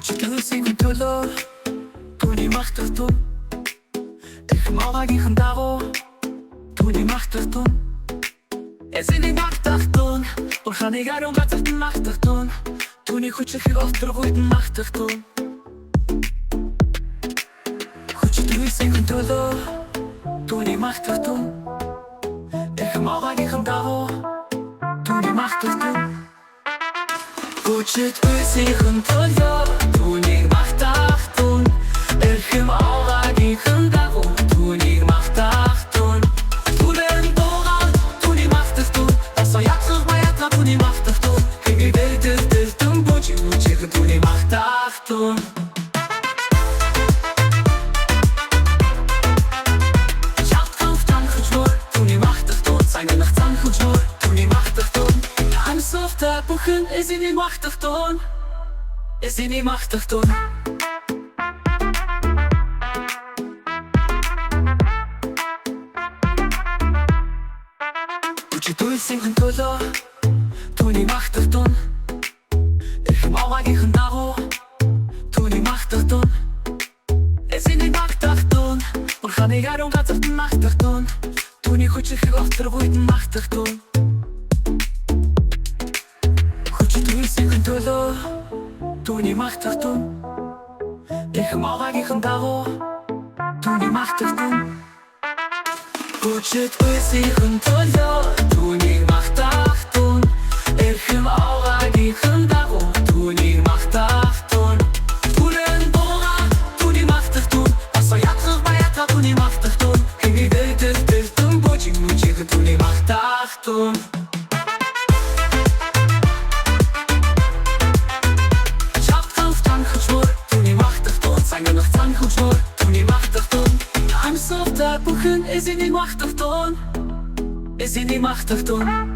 Хүчтэй төлөө түүний махтартун их мавагийнхан дагуу түүний махтартун эзэний махтартун бурханыг ариун газарт махтартун түүний хүчийг олтргүйд махтартун хүчтэй төлөө түүний махтартун их мавагийнхан дагуу түүний махтартун хүчтэй төлөө түүний махтартун эрхэм аврагийнхан дагуу түүний махтартун түлэн дуран түүний махтартун асаяцх баятна түүний махтартун хэгдэлтэн бүжиг үчиг түүний махтартун шалтгаан хүчмөр түүний махтартун цагнах цан хүчмөр түүний махтартун хамсофта бүхэн эзэний махтартун эзэний махтартун Хүчтэй төлөө түүний махтартун эрхэм аврагийнхан дагуу түүний махтартун эзэний махтартун бурханыг ариун газарт махтартун түүний хүчийг олтргүйд махтартун хүчтэй төлөө түүний махтартун эрхэм аврагийнхан дагуу түүний махтартун хүчтэй төлөө түүний махтартун эрхэм аврагийнхан дагуу түүний махтартун түлэн дуран түүний махтартун асаяцх баятна түүний махтартун хэгдэлтэн бүжиг үчиг түүний махтартун шалтгаан хүчмөр түүний махтартун цагнах цан хүчмөр түүний махтартун хамсофта бүхэн эзэний махтартун эзэний махтартун